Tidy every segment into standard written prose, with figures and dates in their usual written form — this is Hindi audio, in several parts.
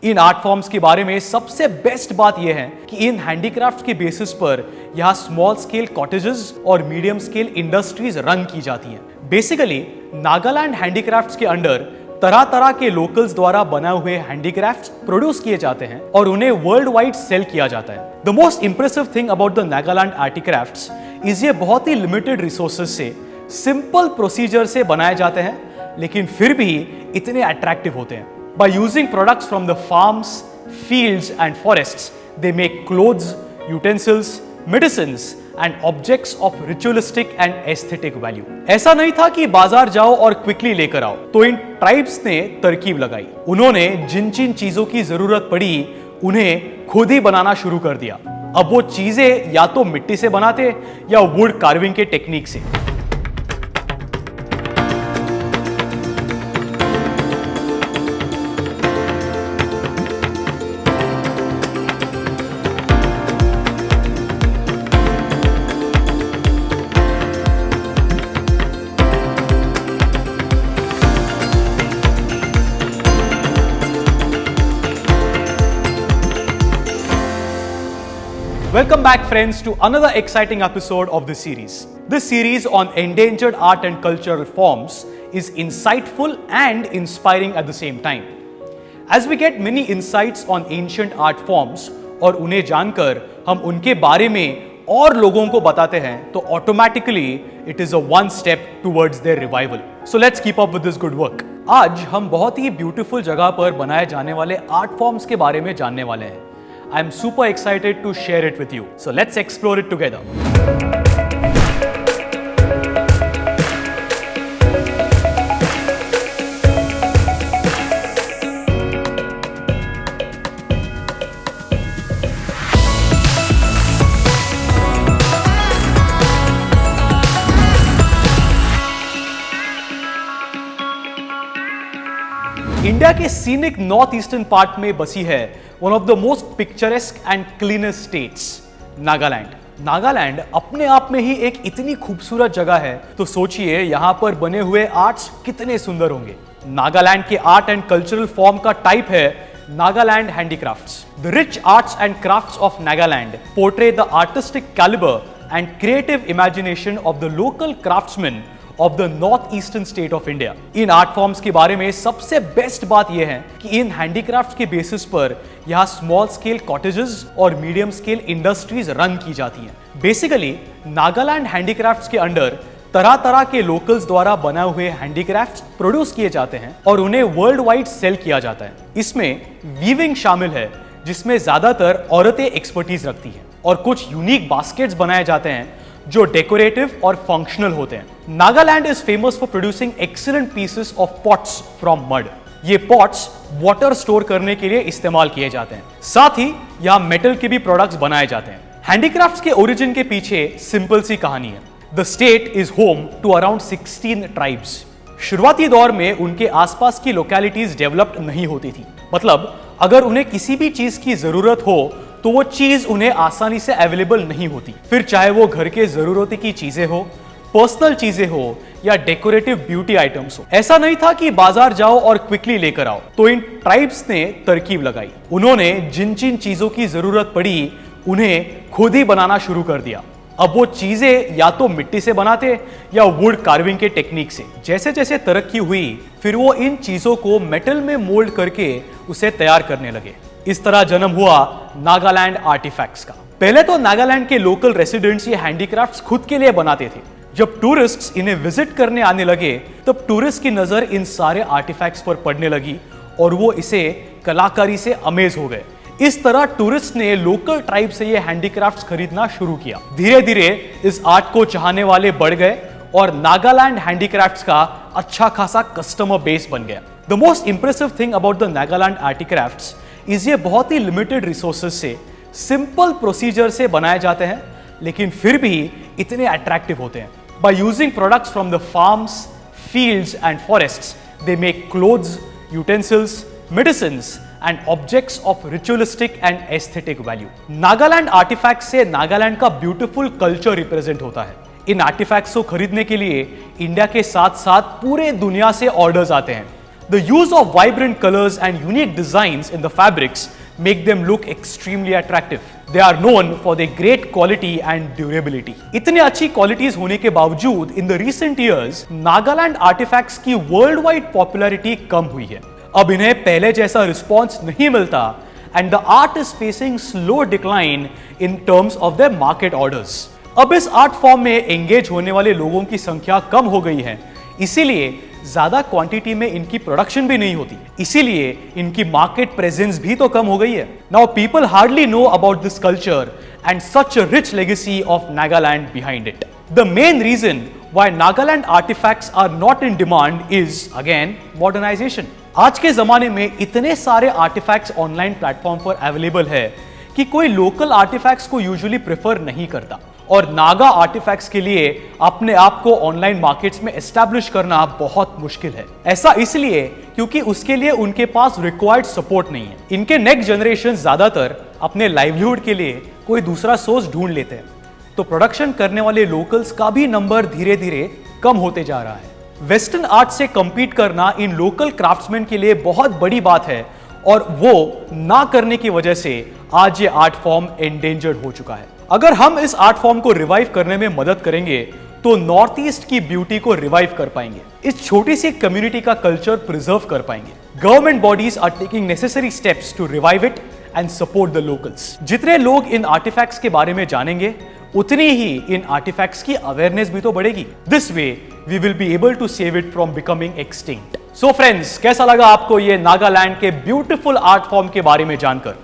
इन आर्ट फॉर्म्स के बारे में सबसे बेस्ट बात यह है कि इन हैंडीक्राफ्ट के बेसिस पर यहाँ स्मॉल स्केल कॉटेजेस और मीडियम स्केल इंडस्ट्रीज रन की जाती हैं। बेसिकली नागालैंड हैंडीक्राफ्ट्स के अंडर तरह तरह के लोकल्स द्वारा बनाए हुए हैंडीक्राफ्ट्स प्रोड्यूस किए जाते हैं और उन्हें वर्ल्ड वाइड सेल किया जाता है। The most impressive thing about the Nagaland art crafts is ये बहुत ही लिमिटेड रिसोर्सेज से सिंपल प्रोसीजर से बनाए जाते हैं, लेकिन फिर भी इतने अट्रैक्टिव होते हैं। By using products from the farms, fields and forests, they make clothes, utensils, medicines and objects of ritualistic and aesthetic value. ऐसा नहीं था कि बाजार जाओ और क्विकली लेकर आओ, तो इन ट्राइब्स ने तरकीब लगाई। उन्होंने जिन जिन चीजों की जरूरत पड़ी उन्हें खुद ही बनाना शुरू कर दिया। अब वो चीजें या तो मिट्टी से बनाते या वुड कार्विंग के टेक्निक से। Welcome back friends to another exciting episode of this series. This series on endangered art and cultural forms is insightful and inspiring at the same time. As we get many insights on ancient art forms और उन्हें जानकर हम उनके बारे में और लोगों को बताते हैं तो automatically it is a one step towards their revival. So let's keep up with this good work. आज हम बहुत ही ब्यूटीफुल जगह पर बनाए जाने वाले आर्ट फॉर्म्स के बारे में जानने वाले हैं। I'm super excited to share it with you. So let's explore it together. India के सीनिक नॉर्थ ईस्टर्न पार्ट में बसी है one of the most picturesque and cleanest states, Nagaland. Nagaland अपने आप में ही एक इतनी खूबसूरत जगह है, तो सोचिए यहाँ पर बने हुए आर्ट्स कितने सुंदर होंगे। नागालैंड के आर्ट एंड कल्चरल फॉर्म का टाइप है Nagaland handicrafts. The rich arts and crafts of Nagaland portray the artistic calibre and creative imagination of the local craftsman of the north eastern state of India. इन आर्ट फॉर्म्स के बारे में सबसे बेस्ट बात यह है कि इन हैंडीक्राफ्ट्स के बेसिस पर यहाँ स्मॉल स्केल कॉटेजेस और मीडियम स्केल इंडस्ट्रीज रन की जाती हैं। बेसिकली नागालैंड हैंडीक्राफ्ट्स के अंडर तरह तरह के लोकल्स द्वारा बनाए हुए हैंडीक्राफ्ट्स प्रोड्यूस किए जाते हैं और उन्हें वर्ल्ड वाइड सेल किया जाता है। इसमें वीविंग शामिल है, जिसमें ज्यादातर औरतें एक्सपर्टीज रखती हैं, और कुछ यूनिक बास्केट्स बनाए जाते हैं जो डेकोरेटिव और फंक्शनल होते हैं। Nagaland is famous for producing excellent pieces of pots from mud. ये पॉट्स वाटर स्टोर करने के लिए इस्तेमाल किए जाते हैं। साथ ही यहाँ मेटल के भी प्रोडक्ट्स बनाए जाते हैं। हैंडीक्राफ्ट्स के ओरिजिन के पीछे सिंपल सी कहानी है। The state is home to around 16 tribes. शुरुआती दौर में उनके आसपास की लोकेलिटीज डेवलप्ड नहीं होती थी। मतलब अगर उन्हें किसी भी चीज की जरूरत हो तो वो चीज उन्हें आसानी से अवेलेबल नहीं होती, फिर चाहे वो घर के जरूरत की चीजें हो, पर्सनल चीजें हो या डेकोरेटिव ब्यूटी आइटम्स हो। ऐसा नहीं था कि बाजार जाओ और क्विकली लेकर आओ, तो इन ट्राइब्स ने तरकीब लगाई। उन्होंने जिन जिन चीजों की जरूरत पड़ी उन्हें खुद ही बनाना शुरू कर दिया। अब वो चीजें या तो मिट्टी से बनाते या वुड कार्विंग के टेक्निक से। जैसे जैसे तरक्की हुई फिर वो इन चीजों को मेटल में मोल्ड करके उसे तैयार करने लगे। इस तरह जन्म हुआ नागालैंड आर्टिफैक्ट्स का। पहले तो नागालैंड के लोकल रेसिडेंट्स ये हैंडीक्राफ्ट्स खुद के लिए बनाते थे। जब टूरिस्ट्स इन्हें विजिट करने आने लगे तब टूरिस्ट की नजर इन सारे आर्टिफैक्ट्स पर पड़ने लगी और वो इसे कलाकारी से अमेज हो गए। इस तरह टूरिस्ट ने लोकल ट्राइब से ये हैंडीक्राफ्ट्स खरीदना शुरू किया। धीरे धीरे इस आर्ट को चाहने वाले बढ़ गए और नागालैंड हैंडीक्राफ्ट्स का अच्छा खासा कस्टमर बेस बन गया। The most impressive thing about the Nagaland art crafts is ये बहुत ही लिमिटेड रिसोर्सेज से सिंपल प्रोसीजर से बनाए जाते हैं, लेकिन फिर भी इतने अट्रैक्टिव होते हैं। By using products from the farms, fields and forests, they make clothes, utensils, medicines and objects of ritualistic and aesthetic value. Nagaland artifacts से नागालैंड का ब्यूटीफुल कल्चर रिप्रेजेंट होता है। इन आर्टिफैक्ट्स को खरीदने के लिए इंडिया के साथ साथ पूरे दुनिया से ऑर्डर्स आते हैं। The use of vibrant colors and unique designs in the fabrics make them look extremely attractive. They are known for their great quality and durability. इतने अच्छी क्वालिटीज होने के बावजूद in the recent years Nagaland artifacts की वर्ल्ड वाइड पॉपुलैरिटी कम हुई है। अब इन्हें पहले जैसा रिस्पॉन्स नहीं मिलता and the art is facing slow decline in terms of their market orders. अब इस आर्ट फॉर्म में एंगेज होने वाले लोगों की संख्या कम हो गई है, इसीलिए ज्यादा क्वांटिटी में इनकी प्रोडक्शन भी नहीं होती, इसीलिए इनकी मार्केट प्रेजेंस भी तो कम हो गई है। Now people hardly know about this culture and such a rich legacy of Nagaland behind it. The main reason why Nagaland artifacts are not in demand is again modernisation. आज के जमाने में इतने सारे आर्टिफैक्ट्स ऑनलाइन प्लेटफॉर्म पर अवेलेबल है कि कोई लोकल आर्टिफैक्ट्स को यूजुअली प्रेफर नहीं करता, और नागा आर्टिफैक्ट्स के लिए अपने आप को ऑनलाइन मार्केट्स में एस्टैब्लिश करना बहुत मुश्किल है। ऐसा इसलिए क्योंकि उसके लिए उनके पास रिक्वायर्ड सपोर्ट नहीं है। इनके नेक्स्ट जनरेशन ज्यादातर अपने लाइवलीहुड के लिए कोई दूसरा सोर्स ढूंढ लेते हैं, तो प्रोडक्शन करने वाले लोकल्स का भी नंबर धीरे धीरे कम होते जा रहा है। वेस्टर्न आर्ट से कंपीट करना इन लोकल क्राफ्ट्समैन के लिए बहुत बड़ी बात है, और वो ना करने की वजह से आज ये आर्ट फॉर्म एंडेंजर्ड हो चुका है। अगर हम इस आर्ट फॉर्म को रिवाइव करने में मदद करेंगे तो नॉर्थ ईस्ट की ब्यूटी को रिवाइव कर पाएंगे, इस छोटी सी कम्युनिटी का कल्चर प्रिजर्व कर पाएंगे। Government bodies are taking necessary steps to revive it and support the locals. जितने लोग इन आर्टिफैक्ट्स के बारे में जानेंगे उतनी ही इन आर्टिफैक्ट्स की अवेयरनेस भी तो बढ़ेगी। This way we will be able to save it from becoming extinct. So friends, कैसा लगा आपको ये नागालैंड के ब्यूटीफुल आर्ट फॉर्म के बारे में जानकर?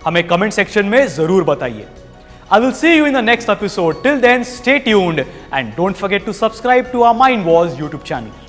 हमें कमेंट सेक्शन में जरूर बताइए। I will see you in the next episode. Till then, stay tuned and don't forget to subscribe to our Mind Wars YouTube channel.